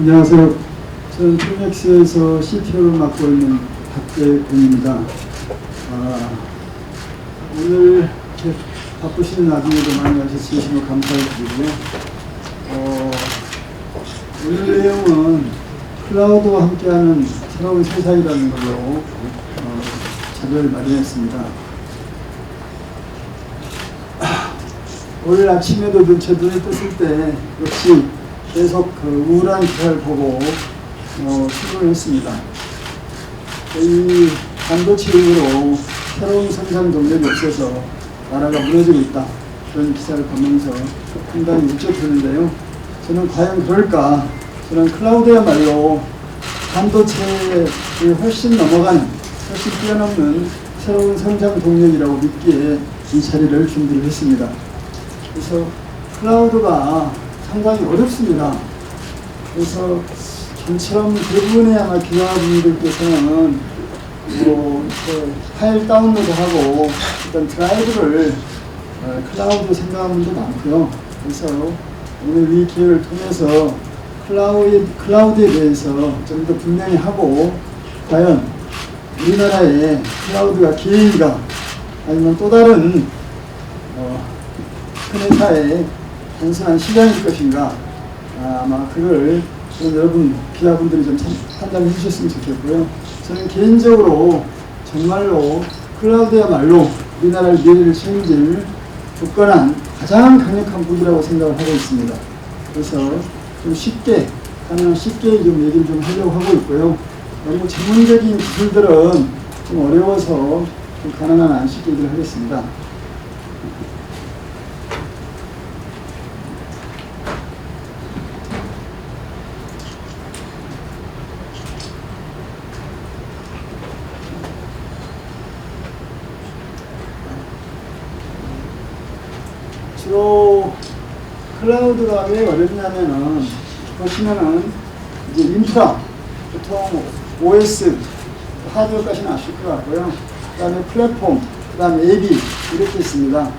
안녕하세요. 저는 툴맥스에서 CTO를 맡고 있는 박재근입니다. 오늘 이렇게 바쁘시는 나중에도 많이 와주시면 감사드리고요. 오늘 내용은 클라우드와 함께하는 새로운 세상이라는 걸로 자료를 마련했습니다. 오늘 아침에도 제 눈에 떴을 때 역시 계속 우울한 기사를 보고 출근을 했습니다. 이 반도체 이후로 새로운 생산 동력이 없어서 나라가 무너지고 있다. 그런 기사를 보면서 상당히 울적했는데요. 저는 과연 그럴까? 저는 클라우드야말로 반도체를 훨씬 넘어가는, 훨씬 뛰어넘는 새로운 성장 동력이라고 믿기에 이 자리를 준비를 했습니다. 그래서 클라우드가 상당히 어렵습니다. 그래서 저처럼 대부분의 아마 기자분들께서는 파일 다운로드하고 어떤 드라이브를 클라우드 생각하는 분도 많고요. 그래서 오늘 이 기회를 통해서 클라우드에 대해서 좀 더 분명히 하고, 과연 우리나라의 클라우드가 기회인가 아니면 또 다른 큰 회사의 단순한 시장일 것인가, 아마 그걸 여러분 기자분들이 좀 판단해 주셨으면 좋겠고요. 저는 개인적으로 정말로 클라우드야말로 우리나라의 미래를 책임질 굳건한 가장 강력한 무기라고 생각을 하고 있습니다. 그래서 좀 쉽게 좀 얘기를 좀 하려고 하고 있고요. 너무 전문적인 기술들은 좀 어려워서 좀 가능한 한 쉽게 얘기를 하겠습니다. 주로 클라우드가 왜 어렵냐면은, 보시면은 이제 인프라, 보통 OS, 하드웨어까지는 아실 것 같고요. 그 다음에 플랫폼, 그 다음에 앱이 이렇게 있습니다.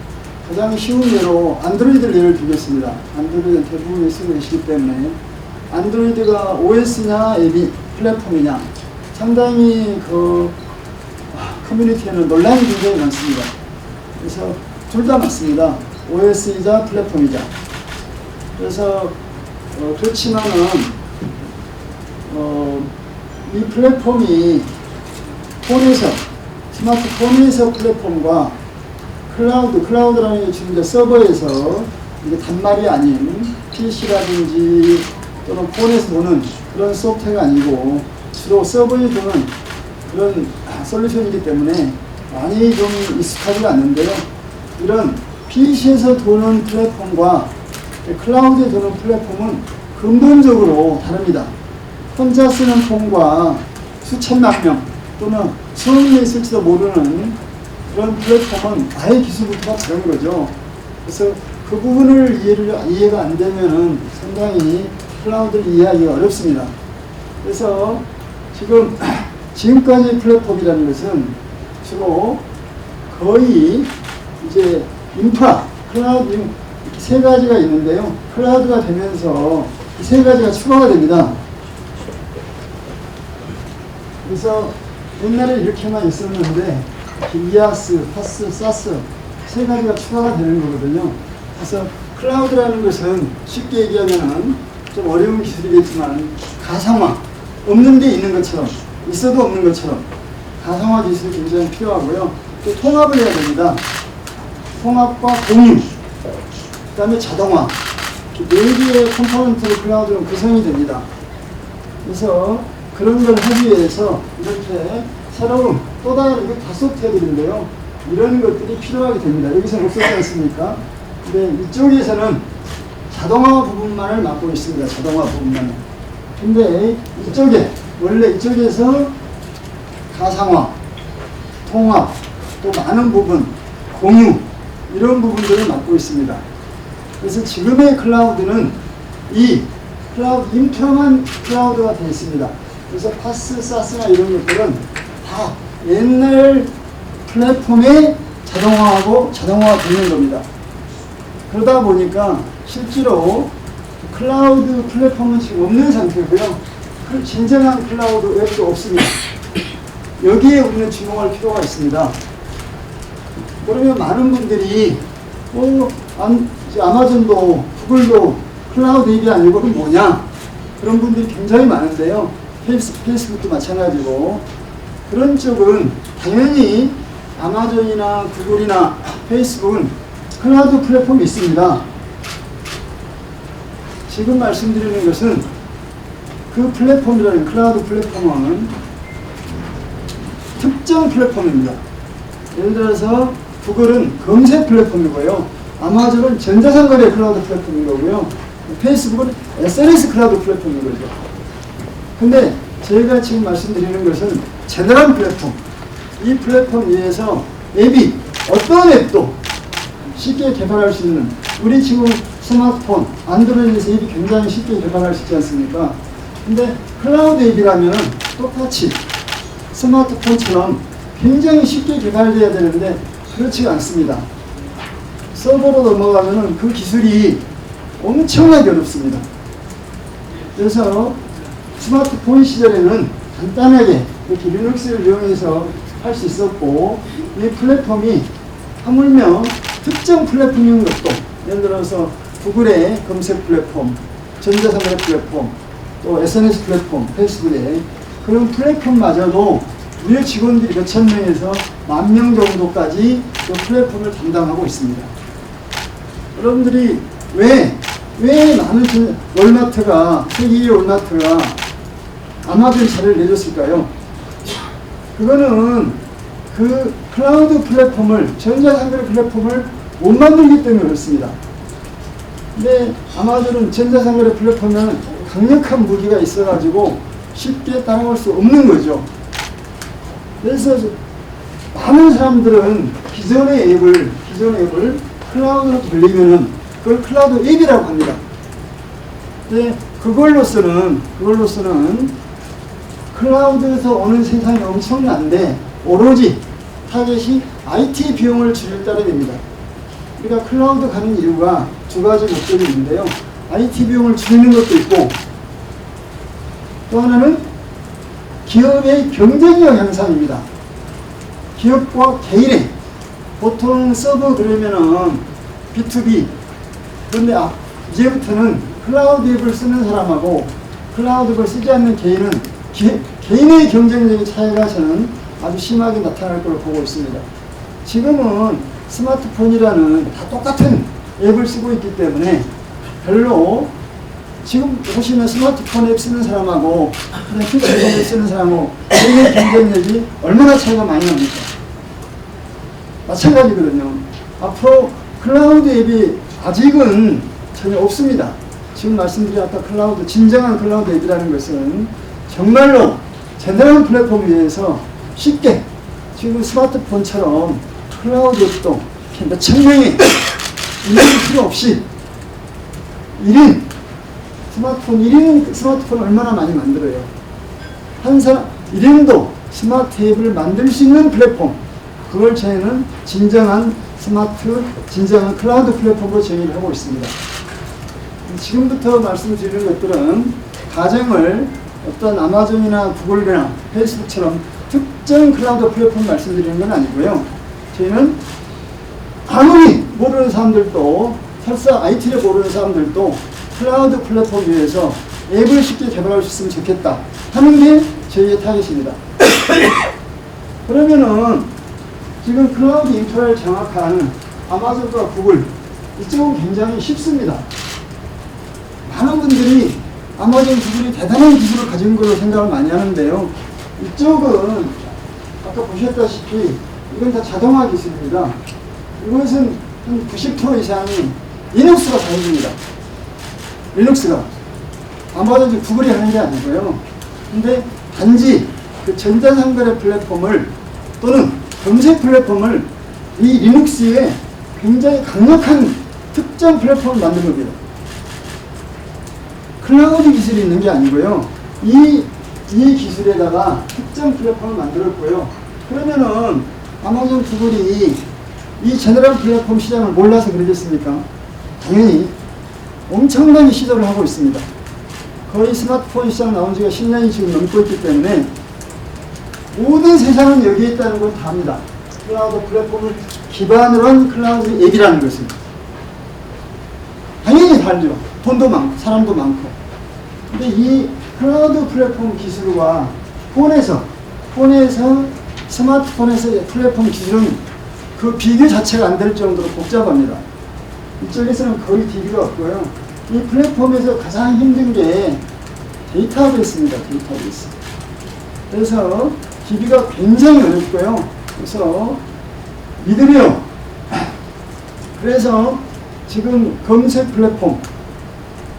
가장 쉬운 예로 안드로이드를 예를 들겠습니다. 안드로이드는 대부분이 쓰고 계시기 때문에, 안드로이드가 OS냐 앱이 플랫폼이냐, 상당히 커뮤니티에는 논란이 굉장히 많습니다. 그래서 둘 다 맞습니다. OS이자 플랫폼이자. 그래서 그렇지만은 이 플랫폼이 스마트폰에서 플랫폼과 클라우드라는 게 지금 이제 서버에서 이게 단말이 아닌 PC라든지 또는 폰에서 도는 그런 소프트웨어가 아니고 주로 서버에 도는 그런 솔루션이기 때문에 많이 좀 익숙하지가 않는데요. 이런 PC에서 도는 플랫폼과 클라우드에 도는 플랫폼은 근본적으로 다릅니다. 혼자 쓰는 폰과 수천만 명 또는 수억 명이 있을지도 모르는 그런 플랫폼은 아예 기술부터가 다른 거죠. 그래서 그 부분을 이해가 안 되면은 상당히 클라우드를 이해하기가 어렵습니다. 그래서 지금까지 플랫폼이라는 것은 주로 거의 이제 인프라, 클라우드 세 가지가 있는데요. 클라우드가 되면서 이 세 가지가 추가가 됩니다. 그래서 옛날에 이렇게만 있었는데 이아스, 파스, 사스 세 가지가 추가가 되는 거거든요. 그래서 클라우드라는 것은 쉽게 얘기하면 좀 어려운 기술이겠지만 가상화, 없는 게 있는 것처럼, 있어도 없는 것처럼 가상화 기술이 굉장히 필요하고요. 또 통합을 해야 됩니다. 통합과 공유, 그 다음에 자동화, 네 개의 컴포넌트로 클라우드는 구성이 됩니다. 그래서 그런 걸 하기 위해서 이렇게 새로운 또 다른, 이게 다 소프트웨어들인데요. 이런 것들이 필요하게 됩니다. 여기서는 없었지 않습니까? 근데 이쪽에서는 자동화 부분만을 맡고 있습니다. 자동화 부분만. 근데 원래 이쪽에서 가상화, 통합, 또 많은 부분, 공유, 이런 부분들을 맡고 있습니다. 그래서 지금의 클라우드는 이 클라우드, 인프라만 클라우드가 되어 있습니다. 그래서 파스, 사스나 이런 것들은 다 옛날 플랫폼에 자동화가 되는 겁니다. 그러다 보니까 실제로 클라우드 플랫폼은 지금 없는 상태고요. 진정한 클라우드 웹도 없습니다. 여기에 우리는 주목할 필요가 있습니다. 그러면 많은 분들이 아마존도 구글도 클라우드 앱이 아니고 그럼 뭐냐? 그런 분들이 굉장히 많은데요. 페이스북도 마찬가지고 그런 쪽은 당연히 아마존이나 구글이나 페이스북은 클라우드 플랫폼이 있습니다. 지금 말씀드리는 것은 그 플랫폼이라는 클라우드 플랫폼은 특정 플랫폼입니다. 예를 들어서 구글은 검색 플랫폼이고요. 아마존은 전자상거래 클라우드 플랫폼인 거고요. 페이스북은 SNS 클라우드 플랫폼인 거죠. 근데 저희가 지금 말씀드리는 것은 제너럴 플랫폼. 이 플랫폼 위에서 앱이 어떤 앱도 쉽게 개발할 수 있는, 우리 지금 스마트폰, 안드로이드에서 앱이 굉장히 쉽게 개발할 수 있지 않습니까? 근데 클라우드 앱이라면 똑같이 스마트폰처럼 굉장히 쉽게 개발되어야 되는데 그렇지가 않습니다. 서버로 넘어가면 그 기술이 엄청나게 어렵습니다. 그래서 스마트폰 시절에는 간단하게 이렇게 리눅스를 이용해서 할 수 있었고, 이 플랫폼이 하물며 특정 플랫폼인 것도, 예를 들어서 구글의 검색 플랫폼, 전자상거래 플랫폼, 또 SNS 플랫폼, 페이스북의 그런 플랫폼마저도 우리 직원들이 몇천 명에서 10,000명 정도까지 그 플랫폼을 담당하고 있습니다. 여러분들이 왜 많은 월마트가, 세계의 월마트가 아마존 차를 내줬을까요? 그거는 그 클라우드 플랫폼을, 전자상거래 플랫폼을 못 만들기 때문에 그렇습니다. 근데 아마존은 전자상거래 플랫폼에는 강력한 무기가 있어가지고 쉽게 따라올 수 없는 거죠. 그래서 많은 사람들은 기존의 앱을 클라우드로 돌리면은 그걸 클라우드 앱이라고 합니다. 근데 그걸로서는 클라우드에서 오는 세상이 엄청난데 오로지 타겟이 IT 비용을 줄일 따름입니다. 우리가 클라우드 가는 이유가 두 가지 목적이 있는데요. IT 비용을 줄이는 것도 있고, 또 하나는 기업의 경쟁력 향상입니다. 기업과 개인의, 보통 서버 그러면은 B2B, 그런데 이제부터는 클라우드 앱을 쓰는 사람하고 클라우드 앱을 쓰지 않는 개인은 개인의 경쟁력의 차이가 저는 아주 심하게 나타날 걸로 보고 있습니다. 지금은 스마트폰이라는 다 똑같은 앱을 쓰고 있기 때문에 별로 지금 보시면 스마트폰 앱 쓰는 사람하고 컴퓨터 앱을 쓰는 사람하고 개인의 경쟁력이 얼마나 차이가 많이 납니까? 마찬가지거든요. 앞으로 클라우드 앱이 아직은 전혀 없습니다. 지금 말씀드린 아까 클라우드, 진정한 클라우드 앱이라는 것은 정말로 제너럴 플랫폼 위에서 쉽게 지금 스마트폰처럼 클라우드 앱도 몇천 명이 인력이 필요 없이 1인 스마트폰 얼마나 많이 만들어요. 한 사람 1인도 스마트 앱을 만들 수 있는 플랫폼, 그걸 저희는 진정한 클라우드 플랫폼으로 정의를 하고 있습니다. 지금부터 말씀드리는 것들은 가정을 어떤 아마존이나 구글이나 페이스북처럼 특정 클라우드 플랫폼 말씀드리는 건 아니고요. 저희는 아무리 모르는 사람들도, 설사 IT를 모르는 사람들도 클라우드 플랫폼 위에서 앱을 쉽게 개발할 수 있으면 좋겠다 하는 게 저희의 타겟입니다. 그러면은 지금 클라우드 인프라를 장악한 아마존과 구글, 이쪽은 굉장히 쉽습니다. 많은 분들이 아마존, 구글이 대단한 기술을 가진 걸로 생각을 많이 하는데요. 이쪽은 아까 보셨다시피 이건 다 자동화 기술입니다. 이것은 한 90% 이상이 리눅스가 다 해줍니다. 리눅스가. 아마존, 구글이 하는 게 아니고요. 근데 단지 그 전자상거래 플랫폼을 또는 검색 플랫폼을 이 리눅스에 굉장히 강력한 특정 플랫폼을 만든 겁니다. 클라우드 기술이 있는 게 아니고요. 이 기술에다가 특정 플랫폼을 만들었고요. 그러면은 아마존, 구글이 이 제너럴 플랫폼 시장을 몰라서 그러겠습니까? 당연히 엄청나게 시도를 하고 있습니다. 거의 스마트폰 시장 나온 지가 10년이 지금 넘고 있기 때문에 모든 세상은 여기에 있다는 걸 다 압니다. 클라우드 플랫폼을 기반으로 한 클라우드 앱이라는 것은 당연히 달죠. 돈도 많고 사람도 많고. 근데 이 클라우드 플랫폼 기술과 폰에서 스마트폰에서의 플랫폼 기술은 그 비교 자체가 안 될 정도로 복잡합니다. 이쪽에서는 거의 DB가 없고요. 이 플랫폼에서 가장 힘든 게 데이터베이스입니다. 데이터베이스. 그래서 DB가 굉장히 어렵고요. 그래서 믿으려. 그래서 지금 검색 플랫폼,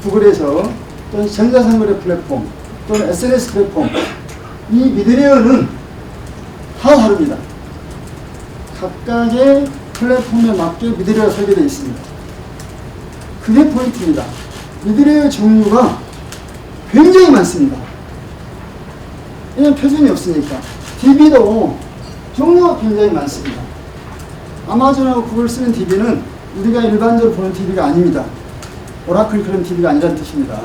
구글에서 또는 전자상거래 플랫폼, 또는 SNS 플랫폼, 이 미드레어는 다 다릅니다. 각각의 플랫폼에 맞게 미드레어가 설계되어 있습니다. 그게 포인트입니다. 미드레어 종류가 굉장히 많습니다. 왜냐하면 표준이 없으니까. DB도 종류가 굉장히 많습니다. 아마존하고 구글 쓰는 DB는 우리가 일반적으로 보는 DB가 아닙니다. 오라클 그런 DB가 아니라는 뜻입니다.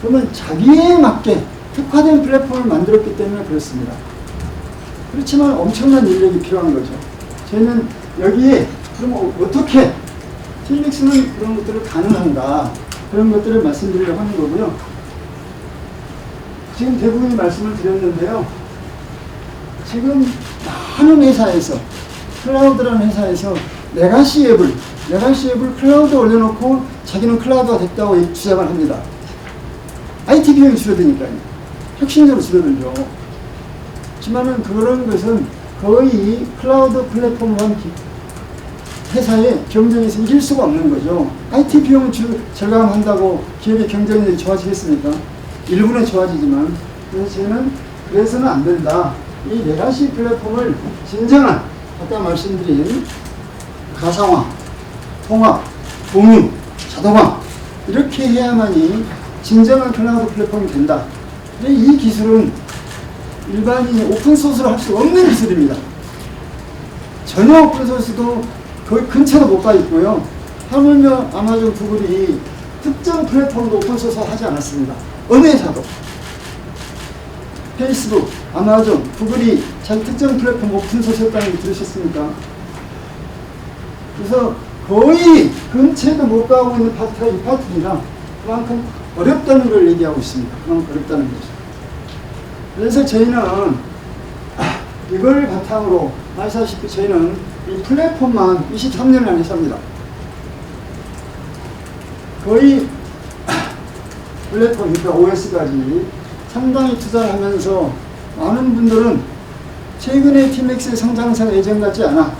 그러면 자기에 맞게 특화된 플랫폼을 만들었기 때문에 그렇습니다. 그렇지만 엄청난 인력이 필요한 거죠. 저희는 여기에 그럼 어떻게 TMX는 그런 것들을 가능한가, 그런 것들을 말씀드리려고 하는 거고요. 지금 대부분의 말씀을 드렸는데요. 지금 많은 회사에서, 클라우드라는 회사에서 레가시 앱을 클라우드에 올려놓고 자기는 클라우드가 됐다고 주장을 합니다. IT 비용이 줄어드니까요. 혁신적으로 줄어들죠. 하지만은 그런 것은 거의 클라우드 플랫폼 회사의 경쟁에서 이길 수가 없는 거죠. IT 비용을 절감한다고 기업의 경쟁력이 좋아지겠습니까? 일부는 좋아지지만. 그래서 저는 그래서는 안 된다. 이 레가시 플랫폼을 진정한 아까 말씀드린 가상화, 통합, 공유, 자동화 이렇게 해야만이 진정한 클라우드 플랫폼이 된다. 근데 이 기술은 일반인이 오픈소스로 할 수 없는 기술입니다. 전혀 오픈소스도 거의 근처도 못 가 있고요. 하물며 아마존, 구글이 특정 플랫폼도 오픈소스 하지 않았습니다. 어느 회사도. 페이스북, 아마존, 구글이 자기 특정 플랫폼 오픈소스 했다는 거 들으셨습니까? 그래서 거의 근처에도 못 가고 있는 파트가 이 파트입니다. 그만큼 어렵다는 걸 얘기하고 있습니다. 그만큼 어렵다는 거죠. 그래서 저희는 이걸 바탕으로 아시다시피 저희는 이 플랫폼만 23년을 한 회사입니다. 거의 플랫폼, 그러니까 OS까지 상당히 투자를 하면서 많은 분들은 최근에 TMX의 성장세가 예전 같지 않아.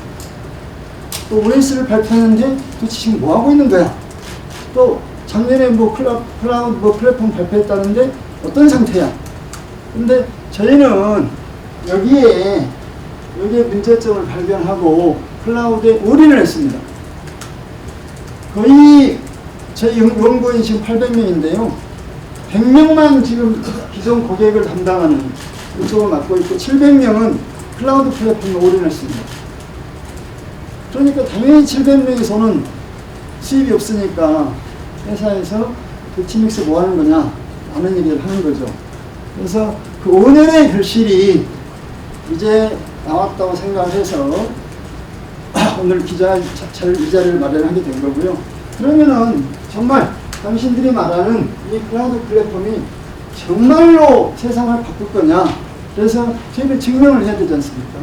또 OS를 발표했는데 도대체 지금 뭐 하고 있는 거야? 또 작년에 뭐 클라우드 뭐 플랫폼 발표했다는데 어떤 상태야? 근데 저희는 여기에 문제점을 발견하고 클라우드에 올인을 했습니다. 거의 저희 연구원이 지금 800명인데요. 100명만 지금 기존 고객을 담당하는 이쪽을 맡고 있고 700명은 클라우드 플랫폼에 올인했습니다. 그러니까 당연히 700명에서는 수입이 없으니까 회사에서 그 TMX 뭐 하는 거냐 라는 얘기를 하는 거죠. 그래서 그 5년의 결실이 이제 나왔다고 생각해서 오늘 이 자리를 마련하게 된 거고요. 그러면은 정말 당신들이 말하는 이 클라우드 플랫폼이 정말로 세상을 바꿀 거냐. 그래서 저희는 증명을 해야 되지 않습니까?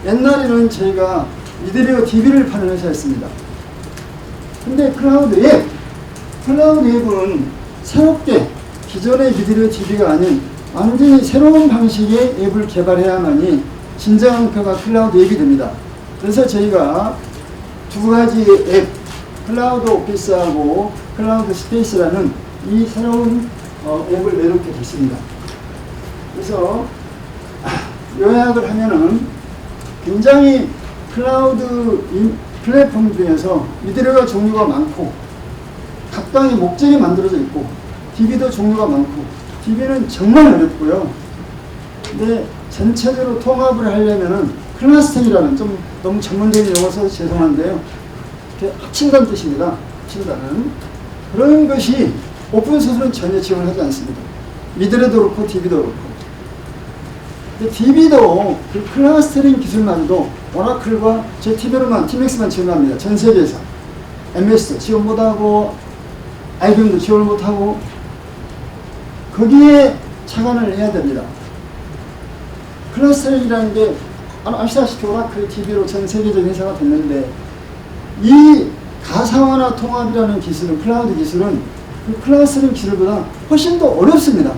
옛날에는 저희가 미드레어 DB를 파는 회사였습니다. 근데 클라우드 앱은 새롭게 기존의 미드레어 DB가 아닌 완전히 새로운 방식의 앱을 개발해야만이 진정한 표가 클라우드 앱이 됩니다. 그래서 저희가 두 가지 앱, 클라우드 오피스하고 클라우드 스페이스라는 이 새로운 앱을 내놓게 됐습니다. 그래서 요약을 하면은 굉장히 클라우드 플랫폼 중에서 미드레어 종류가 많고 각각의 목적이 만들어져 있고 DB도 종류가 많고 DB는 정말 어렵고요. 근데 전체적으로 통합을 하려면은 클러스터링이라는 좀 너무 전문적인 용어 써서 죄송한데요. 합친다는 뜻입니다. 합친다는. 그런 것이 오픈소스는 전혀 지원을 하지 않습니다. 미드레도 그렇고 DB도 그렇고. 근데 DB도 그 클러스터링 기술만도 오라클과 제 TV로만, TMAX만 지원합니다. 전 세계에서. MS도 지원 못하고, IBM도 지원을 못하고, 거기에 착안을 해야 됩니다. 클러스터링이라는 게 아시다시피 오라클 TV로 전 세계적인 회사가 됐는데, 이 가상화나 통합이라는 기술은, 클라우드 기술은 그 클러스터링 기술보다 훨씬 더 어렵습니다.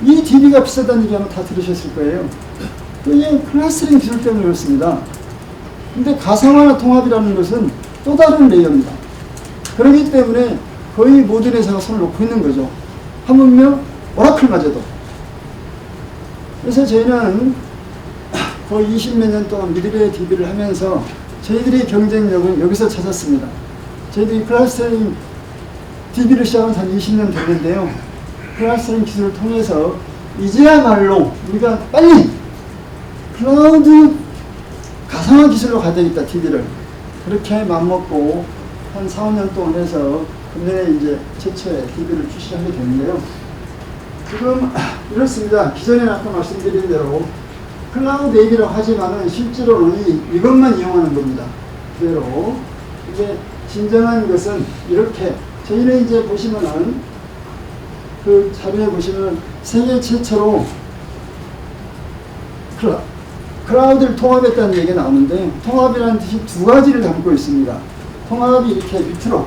이 DB가 비싸다는 얘기 아마 다 들으셨을 거예요. 이 클러스터링 기술 때문에 그렇습니다. 근데 가상화나 통합이라는 것은 또 다른 레이어입니다. 그렇기 때문에 거의 모든 회사가 손을 놓고 있는 거죠. 하물며 오라클마저도. 그래서 저희는 거의 20몇 년 동안 미드웨이 DB를 하면서 저희들의 경쟁력은 여기서 찾았습니다. 저희들이 클러스터링 DB를 시작한 지 한 20년 됐는데요. 클러스터링 기술을 통해서 이제야말로 우리가 빨리 클라우드 가상화 기술로 가야 되겠다, DB를. 그렇게 맘먹고 한 4, 5년 동안 해서 금년에 이제 최초의 DB를 출시하게 됐는데요. 지금 이렇습니다. 기존에 아까 말씀드린 대로 클라우드 AB라고 하지만은 실제로는 이것만 이용하는 겁니다. 그대로. 이제 진정한 것은 이렇게 저희는 이제 보시면은 그 자료에 보시면 세계 최초로 클라우드를 통합했다는 얘기가 나오는데, 통합이라는 뜻이 두 가지를 담고 있습니다. 통합이 이렇게 밑으로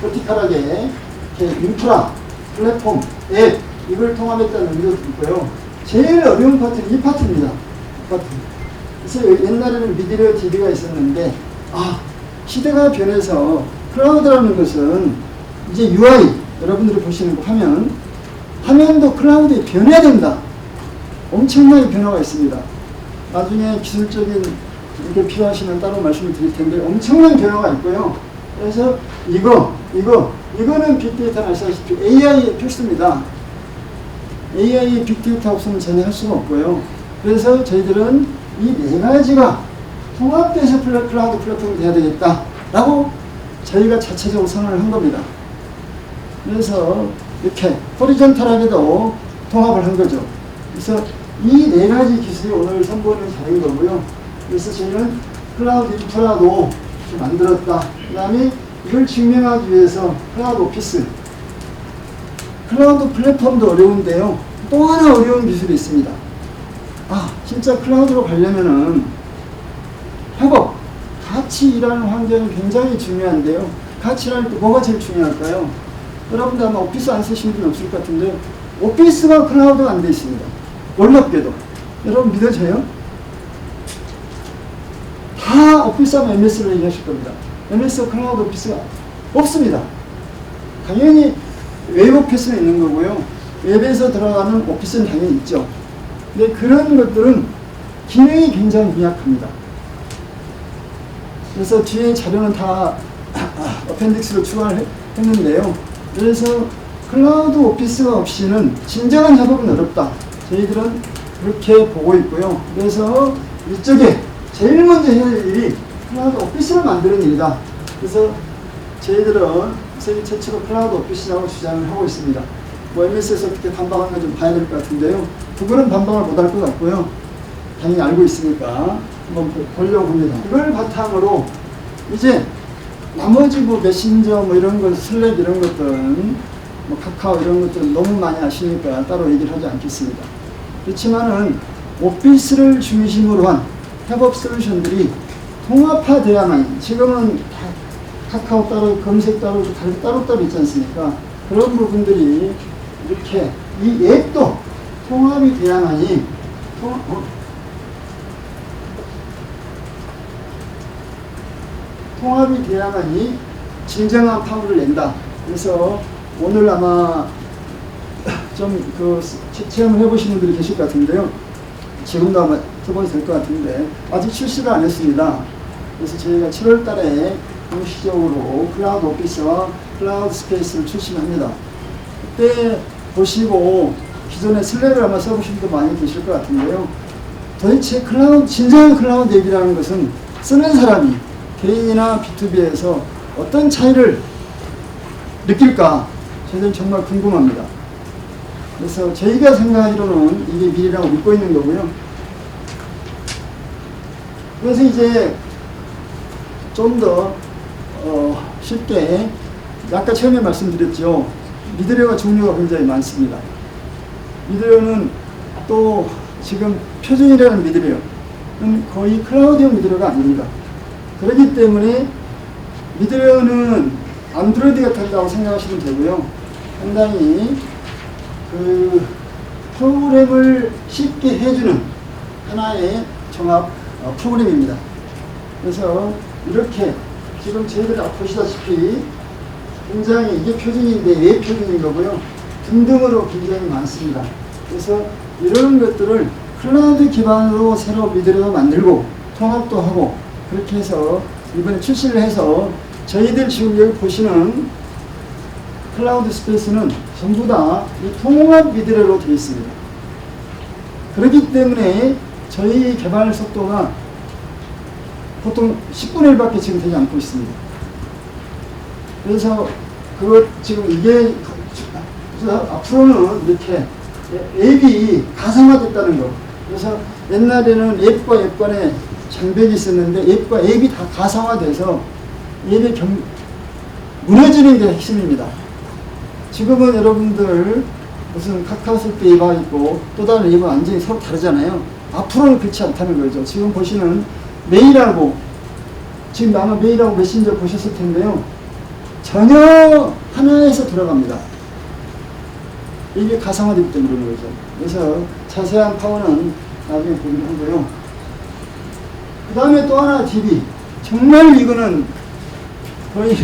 버티컬하게 이렇게 인프라, 플랫폼, 앱 이걸 통합했다는 의미도 있고요. 제일 어려운 파트는 이 파트입니다. 이 파트. 그래서 옛날에는 미디어 DB가 있었는데, 시대가 변해서 클라우드라는 것은 이제 UI, 여러분들이 보시는 거 화면도 클라우드에 변해야 된다. 엄청나게 변화가 있습니다. 나중에 기술적인 게 필요하시면 따로 말씀을 드릴 텐데 엄청난 변화가 있고요. 그래서 이거는 빅데이터는 아시다시피 AI의 필수입니다. AI 빅데이터 없으면 전혀 할 수가 없고요. 그래서 저희들은 이 네 가지가 통합돼서 클라우드 플랫폼이 돼야 되겠다라고 저희가 자체적으로 선언을 한 겁니다. 그래서 이렇게 호리존탈하게도 통합을 한 거죠. 그래서 이 네 가지 기술이 오늘 선보이는 자료인 거고요. 그래서 저희는 클라우드 인프라도 만들었다. 그 다음에 이걸 증명하기 위해서 클라우드 오피스, 클라우드 플랫폼도 어려운데요. 또 하나 어려운 기술이 있습니다. 진짜 클라우드로 가려면은 협업, 같이 일하는 환경이 굉장히 중요한데요. 같이 일할 때 뭐가 제일 중요할까요? 여러분들 아마 오피스 안 쓰신 분이 없을 것 같은데 오피스가 클라우드가 안 돼 있습니다. 놀랍게도. 여러분 믿어져요? 다 오피스 하면 MS로 얘기하실 겁니다. MS 클라우드 오피스가 없습니다. 당연히 웹 오피스는 있는 거고요. 웹에서 들어가는 오피스는 당연히 있죠. 근데 그런 것들은 기능이 굉장히 미약합니다. 그래서 뒤에 자료는 다 어펜딕스로 추가를 했는데요. 그래서 클라우드 오피스가 없이는 진정한 협업은 어렵다. 저희들은 그렇게 보고 있고요. 그래서 이쪽에 제일 먼저 해야 될 일이 클라우드 오피스를 만드는 일이다. 그래서 저희들은 세계 최초로 클라우드 오피스라고 주장을 하고 있습니다. MS에서 어떻게 반박하는 거 좀 봐야 될 것 같은데요. 그거는 반박을 못 할 것 같고요. 당연히 알고 있으니까 한번 보려고 합니다. 이걸 바탕으로 이제 나머지 메신저 이런 것, 슬랙 이런 것들은 카카오 이런 것들은 너무 많이 아시니까 따로 얘기를 하지 않겠습니다. 그렇지만은 오피스를 중심으로 한 협업 솔루션들이 통합화되어야만, 지금은 카카오 따로, 검색 따로, 따로 있지 않습니까? 그런 부분들이 이렇게 이 앱도 통합이 돼야만이 통합이 돼야만이 진정한 파워를 낸다. 그래서 오늘 아마 좀 체험을 해보시는 분들이 계실 것 같은데요. 지금도 아마 해보셔도 될 것 같은데 아직 출시를 안 했습니다. 그래서 저희가 7월 달에 공식적으로 클라우드 오피스와 클라우드 스페이스를 출시합니다. 그때 보시고 기존에 슬랙을 아마 써보신 분도 많이 계실 것 같은데요. 도대체 진정한 클라우드 앱이라는 것은 쓰는 사람이 개인이나 B2B에서 어떤 차이를 느낄까 저희는 정말 궁금합니다. 그래서 저희가 생각하기로는 이게 미래라고 믿고 있는 거고요. 그래서 이제 좀 더 쉽게 아까 처음에 말씀드렸죠. 미드웨어가 종류가 굉장히 많습니다. 미드웨어는 또 지금 표준이라는 미드웨어는 거의 클라우드형 미드웨어가 아닙니다. 그렇기 때문에 미드웨어는 안드로이드가 탄다고 생각하시면 되고요. 상당히 그 프로그램을 쉽게 해주는 하나의 종합 프로그램입니다. 그래서 이렇게 지금 저희들이 보시다시피 굉장히 이게 표준인데 왜 표준인 거고요. 등등으로 굉장히 많습니다. 그래서 이런 것들을 클라우드 기반으로 새로 미드웨어 만들고 통합도 하고 그렇게 해서 이번에 출시를 해서 저희들 지금 여기 보시는 클라우드 스페이스는 전부 다 이 통합 미드웨어로 되어 있습니다. 그렇기 때문에 저희 개발 속도가 보통 10분의 1밖에 지금 되지 않고 있습니다. 그래서 그걸 지금 이게 앞으로는 이렇게 앱이 가상화됐다는 거. 그래서 옛날에는 앱과 앱 간에 장벽이 있었는데 앱과 앱이 다 가상화돼서 앱이 무너지는 게 핵심입니다. 지금은 여러분들 무슨 카카오톡 앱이 있고 또 다른 앱은 완전히 서로 다르잖아요. 앞으로는 그렇지 않다는 거죠. 지금 보시는 메일하고 지금 아마 메일하고 메신저 보셨을 텐데요. 전혀 하나에서 들어갑니다. 이게 가상화되기 때문에 그런 거죠. 그래서 자세한 파워는 나중에 보기로 하고요. 그 다음에 또 하나 DB. 정말 이거는 거의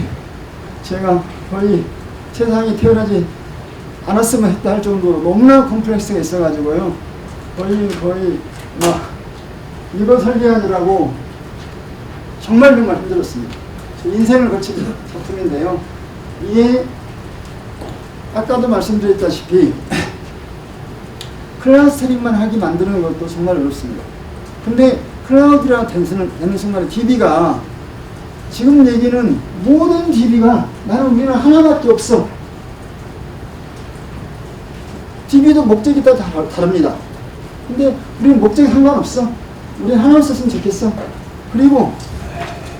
제가 거의 세상에 태어나지 않았으면 했다 할 정도로 너무나 컴플렉스가 있어가지고요. 거의 막 이거 설계하느라고 정말 힘들었습니다. 인생을 거친 작품인데요. 이게 아까도 말씀드렸다시피 클러스터링만 하게 만드는 것도 정말 어렵습니다. 근데 클라우드라 되는 순간에 DB가 지금 얘기는 모든 DB가 나는 우리는 하나밖에 없어. DB도 목적이 다 다릅니다. 근데 우리는 목적이 상관없어. 우리 하나 썼으면 좋겠어. 그리고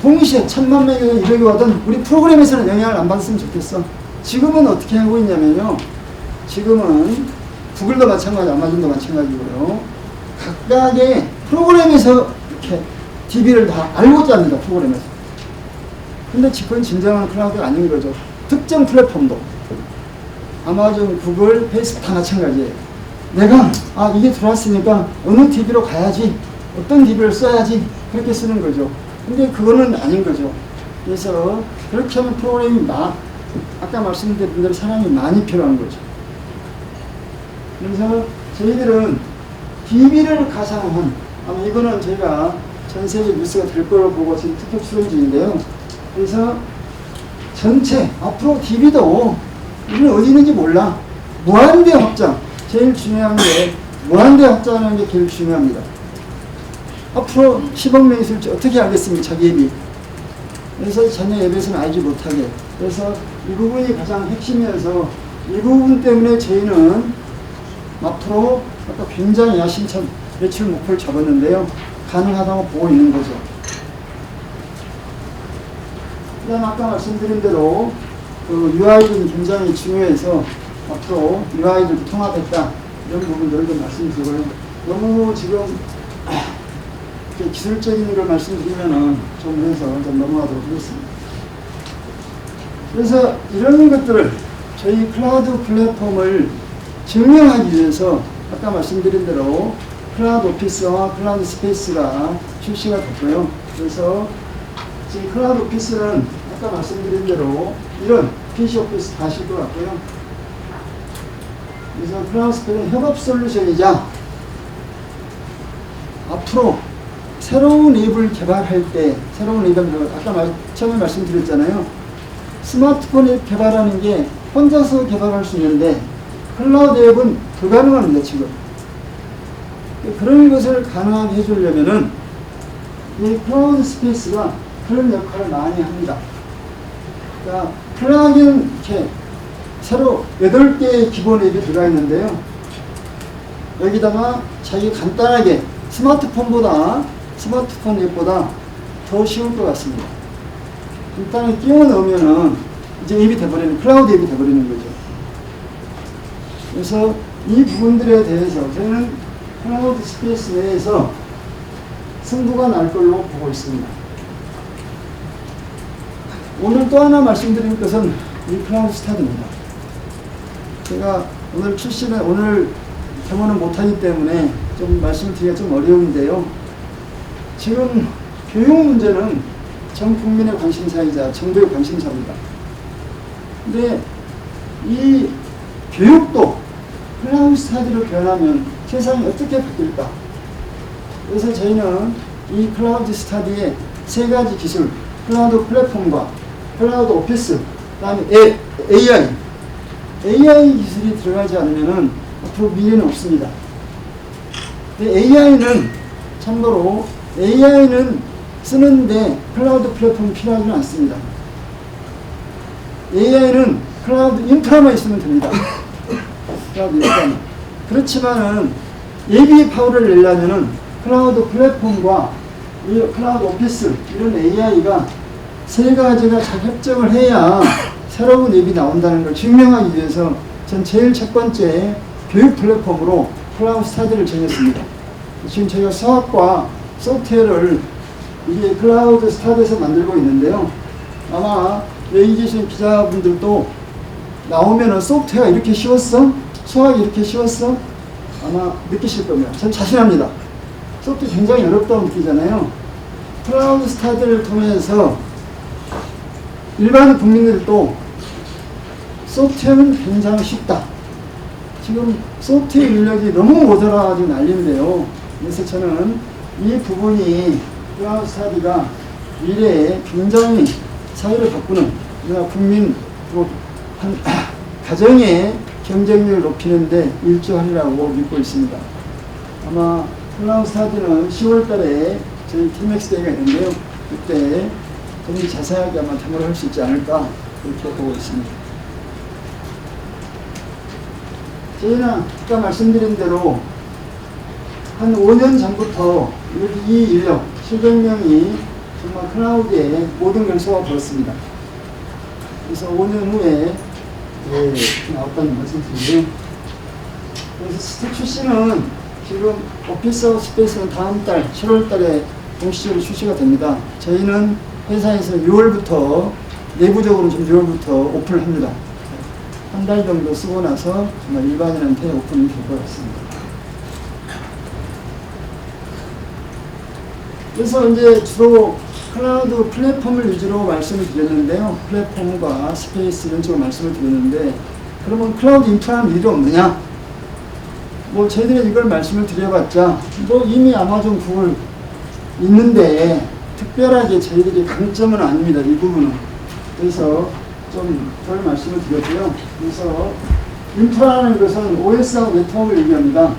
동시에 1000만 명이 200이 와든 우리 프로그램에서는 영향을 안 받았으면 좋겠어. 지금은 어떻게 하고 있냐면요. 지금은 구글도 마찬가지, 아마존도 마찬가지고요. 각각의 프로그램에서 이렇게 DB를 다 알고 짭니다. 프로그램에서. 근데 그건 진정한 클라우드가 아닌 거죠. 특정 플랫폼도. 아마존, 구글, 페이스북 다 마찬가지예요. 내가 이게 들어왔으니까 어느 DB로 가야지, 어떤 DB를 써야지 그렇게 쓰는 거죠. 근데 그거는 아닌 거죠. 그래서 그렇게 하면 프로그램이 아까 말씀드린 대로 사람이 많이 필요한 거죠. 그래서 저희들은 DB를 가상화한, 아마 이거는 저희가 전 세계 뉴스가 될 거로 보고 지금 특허 출원 중인데요. 그래서 전체 앞으로 DB도 우리는 어디 있는지 몰라. 무한대 확장. 제일 중요한 게 무한대 확장하는 게 제일 중요합니다. 앞으로 10억 명이 있을지 어떻게 알겠습니까? 자기 앱이. 그래서 자녀 앱에서는 알지 못하게. 그래서 이 부분이 가장 핵심이어서 이 부분 때문에 저희는 앞으로 아까 굉장히 야심찬 매출 목표를 잡았는데요. 가능하다고 보고 있는 거죠. 그 다음 아까 말씀드린 대로 그 UI도 굉장히 중요해서 앞으로 UI도 통합했다. 이런 부분들을 좀 말씀드리고요. 너무 지금 기술적인 걸 말씀드리면은 좀 해서 좀 넘어가도록 하겠습니다. 그래서 이런 것들을 저희 클라우드 플랫폼을 증명하기 위해서 아까 말씀드린 대로 클라우드 오피스와 클라우드 스페이스가 출시가 됐고요. 그래서 지금 클라우드 오피스는 아까 말씀드린 대로 이런 PC 오피스 다 하실 것 같고요. 그래서 클라우드 스페이스는 협업 솔루션이자 앞으로 새로운 앱을 개발할 때, 새로운 앱을 아까 처음에 말씀드렸잖아요. 스마트폰 앱 개발하는 게 혼자서 개발할 수 있는데 클라우드 앱은 불가능합니다, 지금. 그런 것을 가능하게 해주려면은 이 클라우드 스페이스가 그런 역할을 많이 합니다. 그러니까 플러그인 이렇게 새로 8개의 기본 앱이 들어가 있는데요. 여기다가 자기 간단하게 스마트폰 앱보다 더 쉬울 것 같습니다. 간단하게 끼워 넣으면은 이제 앱이 돼버리는, 클라우드 앱이 돼버리는 거죠. 그래서 이 부분들에 대해서 저희는 클라우드 스페이스 내에서 승부가 날 걸로 보고 있습니다. 오늘 또 하나 말씀드릴 것은 이 클라우드 스타디입니다. 제가 오늘 오늘 데모는 못하기 때문에 좀 말씀을 드리기가 좀 어려운데요. 지금 교육 문제는 전 국민의 관심사이자 정부의 관심사입니다. 근데 이 교육도 클라우드 스타디로 변하면 세상이 어떻게 바뀔까? 그래서 저희는 이 클라우드 스타디의 3가지 기술, 클라우드 플랫폼과 클라우드 오피스, 그 다음에 AI 기술이 들어가지 않으면 앞으로 미래는 없습니다. 근데 AI는 참고로 AI는 쓰는데 클라우드 플랫폼이 필요하지는 않습니다. AI는 클라우드 인프라만 있으면 됩니다. 클라우드 인프라만. 그렇지만은 예비 파워를 내려면은 클라우드 플랫폼과 이 클라우드 오피스 이런 AI가 3가지가 잘 협정을 해야 새로운 앱이 나온다는 걸 증명하기 위해서 전 제일 첫 번째 교육 플랫폼으로 클라우드 스타디를 정했습니다. 지금 저희가 수학과 소프트웨어를 이게 클라우드 스타디에서 만들고 있는데요. 아마 여기 계신 기자분들도 나오면은 소프트웨어가 이렇게 쉬웠어? 수학이 이렇게 쉬웠어? 아마 느끼실 겁니다. 전 자신합니다. 소프트웨어 굉장히 어렵다고 느끼잖아요. 클라우드 스타디를 통해서 일반 국민들도 소프트웨어는 굉장히 쉽다. 지금 소프트웨어 인력이 너무 모자라가지고 난리인데요. 그래서 저는 이 부분이 클라우드 스타디가 미래에 굉장히 사회를 바꾸는, 국민, 가정의 경쟁력을 높이는데 일조하리라고 믿고 있습니다. 아마 클라우드 스타디는 10월 달에 저희 팀엑스 대회가 있는데요. 그때 좀 자세하게 아마 데모를 할 수 있지 않을까 그렇게 보고 있습니다. 저희는 아까 말씀드린 대로 한 5년 전부터 이 인력 700명이 정말 클라우드에 모든 걸 쏟아부었습니다. 그래서 5년 후에 나왔다는 말씀드리고요. 그래서 스택 출시는 지금 오피스 스페이스는 다음 달 7월 달에 공식적으로 출시가 됩니다. 저희는 회사에서 6월부터 내부적으로 좀 6월부터 오픈을 합니다. 한 달 정도 쓰고 나서 정말 일반인한테 오픈이 될 것 같습니다. 그래서 이제 주로 클라우드 플랫폼을 위주로 말씀을 드렸는데요. 플랫폼과 스페이스 이런 쪽으로 말씀을 드렸는데, 그러면 클라우드 인프라는 일이 없느냐? 뭐 저희들이 이걸 말씀을 드려봤자 뭐 이미 아마존, 구글 있는데 특별하게 저희들이 강점은 아닙니다. 이 부분은. 그래서 좀 덜 말씀을 드렸고요. 그래서 인프라라는 것은 OS하고 네트워크를 얘기합니다.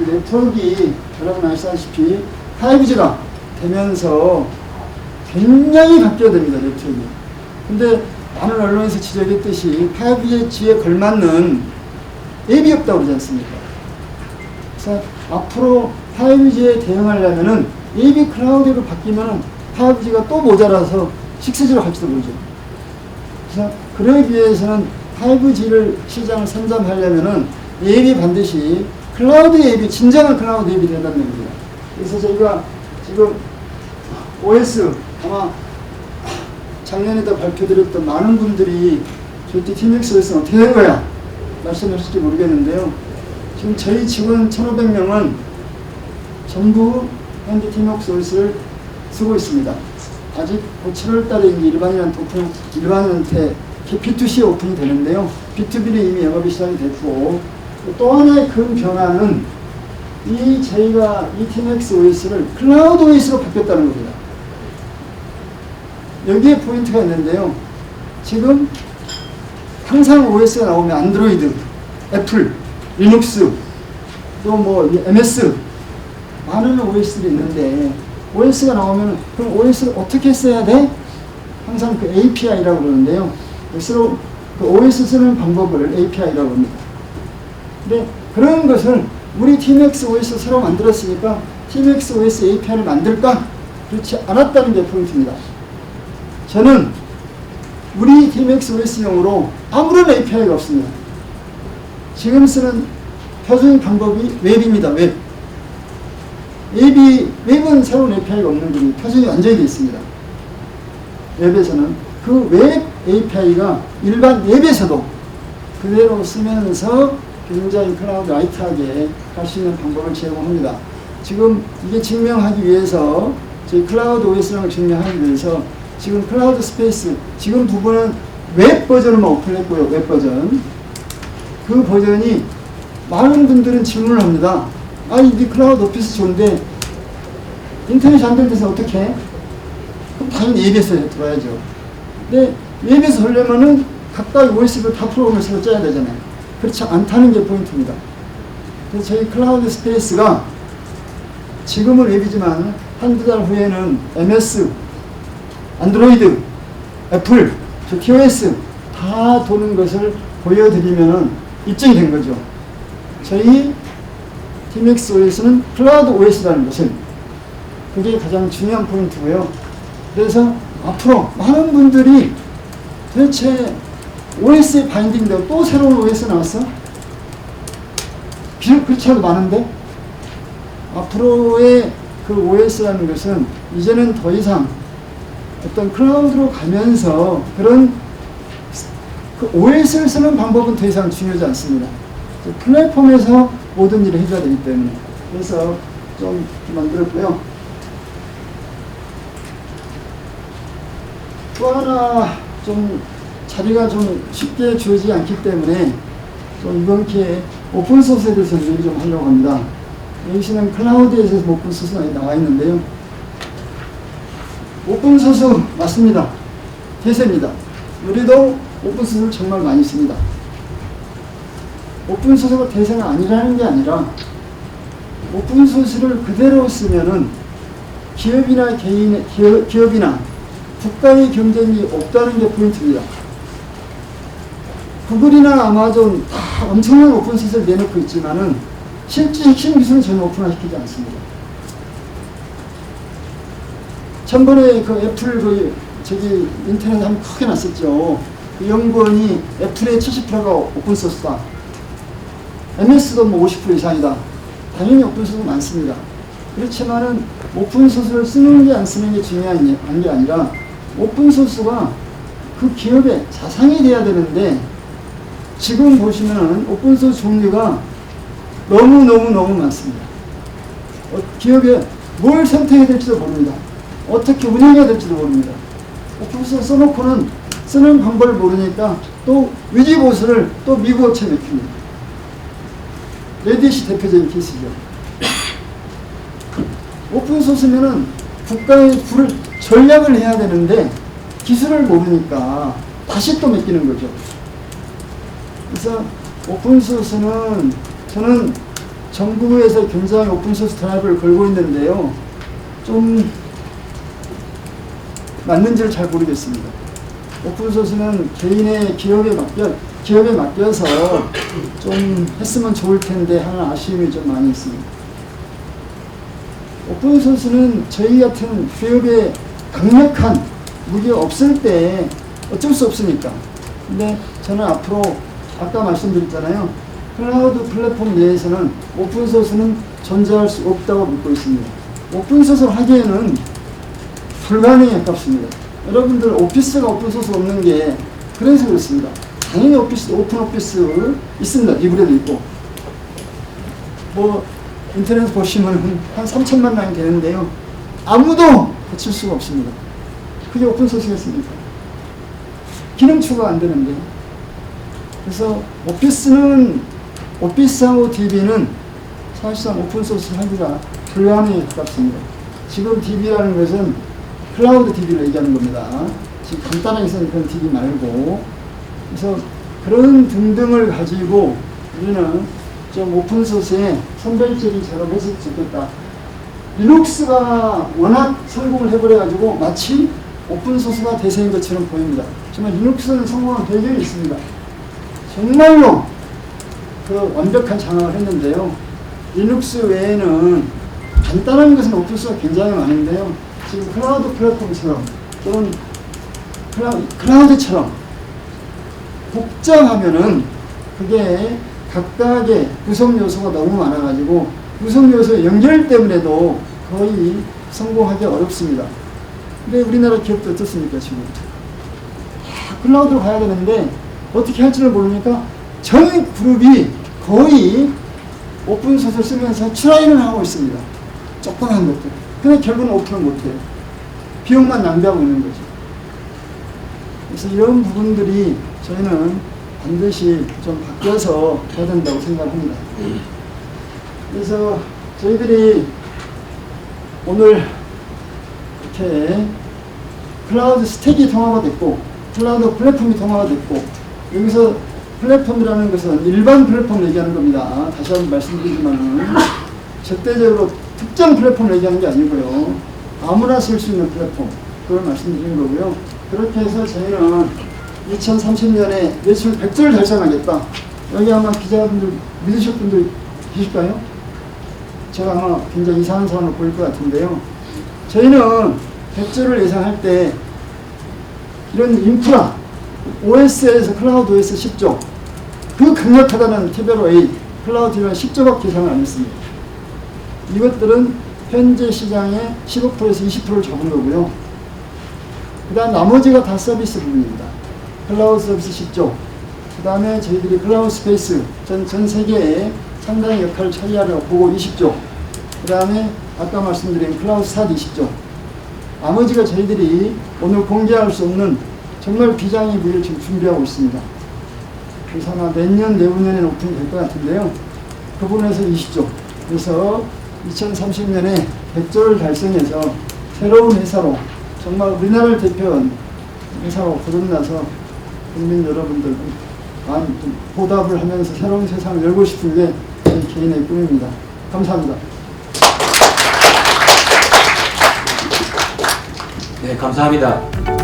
이 네트워크가 여러분 아시다시피 5G가 되면서 굉장히 바뀌어야 됩니다. 네트워크. 근데 많은 언론에서 지적했듯이 5G에 걸맞는 앱이 없다고 그러지 않습니까? 그래서 앞으로 5G에 대응하려면은 앱이 클라우드로 바뀌면은 5G가 또 모자라서 6G로 갈지도 모르죠. 그래서 그러기 위해서는 5G를 시장을 선점하려면은 앱이 반드시 클라우드 앱이 진정한 클라우드 앱이 된다는 얘기입니다. 그래서 저희가 지금 OS 아마 작년에도 발표드렸던 많은 분들이 저희 팀엑스 OS는 어떻게 된 거야? 말씀하실지 모르겠는데요. 지금 저희 직원 1,500명은 전부 현재 팀엑스 OS를 쓰고 있습니다. 아직 7월 달에 이제 일반인한테 B2C 오픈이 되는데요. B2B는 이미 영업이 시작이 됐고, 또 하나의 큰 변화는 저희가 이 팀엑스 OS를 클라우드 OS로 바뀌었다는 겁니다. 여기에 포인트가 있는데요. 지금 항상 OS가 나오면 안드로이드, 애플, 리눅스, 또 뭐 MS 많은 OS들이 있는데 OS가 나오면 그럼 OS를 어떻게 써야 돼? 항상 그 API라고 그러는데요. 서로 그 OS 쓰는 방법을 API라고 합니다. 근데 그런 것을 우리 TMX OS 새로 만들었으니까 TMX OS API를 만들까? 그렇지 않았다는 게 포인트입니다. 저는 우리 TMX OS용으로 아무런 API가 없습니다. 지금 쓰는 표준 방법이 웹입니다. 웹은 새로운 API가 없는 거니 표준이 완전히 되어 있습니다. 웹에서는 그 웹 API가 일반 웹에서도 그대로 쓰면서 굉장히 클라우드 라이트하게 할 수 있는 방법을 제공합니다. 지금 이게 증명하기 위해서 저희 클라우드 OS라고 증명하기 위해서 지금 클라우드 스페이스 지금 부분은 웹 버전을만 오픈했고요. 웹 버전 그 버전이 많은 분들은 질문을 합니다. 아니 이 클라우드 오피스 좋은데 인터넷이 안 될 때는 어떻게 해? 그럼 당연히 웹에서 들어야죠. 근데 웹에서 하려면은 각각 OS를 다 프로그램을 짜야 되잖아요. 그렇지 않다는 게 포인트입니다. 그래서 저희 클라우드 스페이스가 지금은 웹이지만 한두 달 후에는 MS, 안드로이드, 애플, TOS 다 도는 것을 보여드리면은 입증이 된 거죠. 저희 TMX OS는 클라우드 OS라는 것은 그게 가장 중요한 포인트고요. 그래서 앞으로 많은 분들이 도대체 OS에 바인딩되고 또 새로운 OS 나왔어? 비록 그렇지 않아도 많은데 앞으로의 그 OS라는 것은 이제는 더 이상 어떤 클라우드로 가면서 그런 그 OS를 쓰는 방법은 더 이상 중요하지 않습니다. 플랫폼에서 모든 일을 해줘야 되기 때문에 그래서 좀 만들었고요. 또 하나 좀 자리가 좀 쉽게 주어지지 않기 때문에 좀 이번 기회에 오픈소스에 대해서 얘기 좀 하려고 합니다. 여기서는 클라우드에서 오픈소스가 나와 있는데요. 오픈소스 맞습니다. 대세입니다. 우리도 오픈소스를 정말 많이 씁니다. 오픈소스가 대세가 아니라는 게 아니라 오픈소스를 그대로 쓰면은 기업이나 기업이나 국가의 경쟁이 없다는 게 포인트입니다. 구글이나 아마존 다 엄청난 오픈소스를 내놓고 있지만은 실제 핵심 기술은 전혀 오픈화시키지 않습니다. 전번에 그 애플 인터넷에 한번 크게 났었죠. 그 연구원이 애플의 70%가 오픈소스다. MS도 뭐 50% 이상이다. 당연히 오픈소스 많습니다. 그렇지만은 오픈소스를 쓰는 게 안 쓰는 게 중요한 게 아니라 오픈소스가 그 기업의 자산이 돼야 되는데 지금 보시면은 오픈소스 종류가 너무 많습니다. 기업에 뭘 선택해야 될지도 모릅니다. 어떻게 운영해야 될지도 모릅니다. 오픈소스 써놓고는 쓰는 방법을 모르니까 또 위기보수를 또 미국 업체에 맡깁니다. 레딧이 대표적인 케이스죠. 오픈소스면은 국가의 전략을 해야 되는데 기술을 모르니까 다시 또 맡기는 거죠. 그래서 오픈소스는 저는 정부에서 굉장히 오픈소스 드라이브를 걸고 있는데요. 좀 맞는지를 잘 모르겠습니다. 오픈소스는 개인의 기업에 맡겨서 좀 했으면 좋을 텐데 하는 아쉬움이 좀 많이 있습니다. 오픈소스는 저희 같은 기업에 강력한 무기가 없을 때 어쩔 수 없으니까. 근데 저는 앞으로 아까 말씀드렸잖아요. 클라우드 플랫폼 내에서는 오픈소스는 존재할 수 없다고 믿고 있습니다. 오픈소스를 하기에는 불가능에 가깝습니다. 여러분들 오피스가 오픈소스 없는 게 그래서 그렇습니다. 당연히 오픈 오피스 있습니다. 리브레도 있고. 뭐 인터넷 보시면 한 3천만 량이 되는데요. 아무도 고칠 수가 없습니다. 그게 오픈소스겠습니까? 기능 추가 안 되는데. 그래서 오피스하고 DB는 사실상 오픈소스 하기가 불가능에 가깝습니다. 지금 DB라는 것은 클라우드 DB를 얘기하는 겁니다. 지금 간단하게 쓰는 그런 DB 말고. 그래서 그런 등등을 가지고 우리는 좀 오픈소스에 선별적인 작업을 했을 수 있겠다. 리눅스가 워낙 성공을 해버려가지고 마치 오픈소스가 대세인 것처럼 보입니다. 정말 리눅스는 성공한 배경이 있습니다. 정말로 그 완벽한 장악을 했는데요. 리눅스 외에는 간단한 것은 오픈소스가 굉장히 많은데요. 지금 클라우드 플랫폼처럼 또는 클라우드처럼 복잡하면은 그게 각각의 구성 요소가 너무 많아가지고 구성 요소의 연결 때문에도 거의 성공하기 어렵습니다. 근데 우리나라 기업도 어떻습니까, 지금? 클라우드로 가야 되는데 어떻게 할지를 모르니까 전 그룹이 거의 오픈소스를 쓰면서 트라이를 하고 있습니다. 조그만 것들. 근데 결국은 오픈을 못해요. 비용만 낭비하고 있는 거죠. 그래서 이런 부분들이 저희는 반드시 좀 바뀌어서 해야 된다고 생각합니다. 그래서 저희들이 오늘 이렇게 클라우드 스택이 통화가 됐고 클라우드 플랫폼이 통화가 됐고 여기서 플랫폼이라는 것은 일반 플랫폼 얘기하는 겁니다. 다시 한번 말씀드리지만은 절대적으로 특정 플랫폼 얘기하는 게 아니고요. 아무나 쓸 수 있는 플랫폼 그걸 말씀드리는 거고요. 그렇게 해서 저희는 2030년에 매출 100조를 달성하겠다. 여기 아마 기자분들 믿으실 분들 계실까요? 제가 아마 굉장히 이상한 사람을 보일 것 같은데요. 저희는 100조를 예상할 때 이런 인프라 OS에서 클라우드 OS 10조 그 강력하다는 TBR A 클라우드 10조밖에 예상을 안 했습니다. 이것들은 현재 시장의 15%에서 20%를 잡은 거고요. 그 다음 나머지가 다 서비스 부분입니다. 클라우드 서비스 10조 그 다음에 저희들이 클라우드 스페이스 전 세계에 상당히 역할을 차지하려고 보고 20조 그 다음에 아까 말씀드린 클라우드 스타트 20조 나머지가 저희들이 오늘 공개할 수 없는 정말 비장의 무기를 지금 준비하고 있습니다. 그래서 아마 내년, 내후년에는 오픈이 될 것 같은데요. 그 부분에서 20조. 그래서 2030년에 100조를 달성해서 새로운 회사로 정말 우리나라를 대표한 회사로 거듭나서 국민 여러분들 보답을 하면서 새로운 세상을 열고 싶은 게 제 개인의 꿈입니다. 감사합니다. 네, 감사합니다.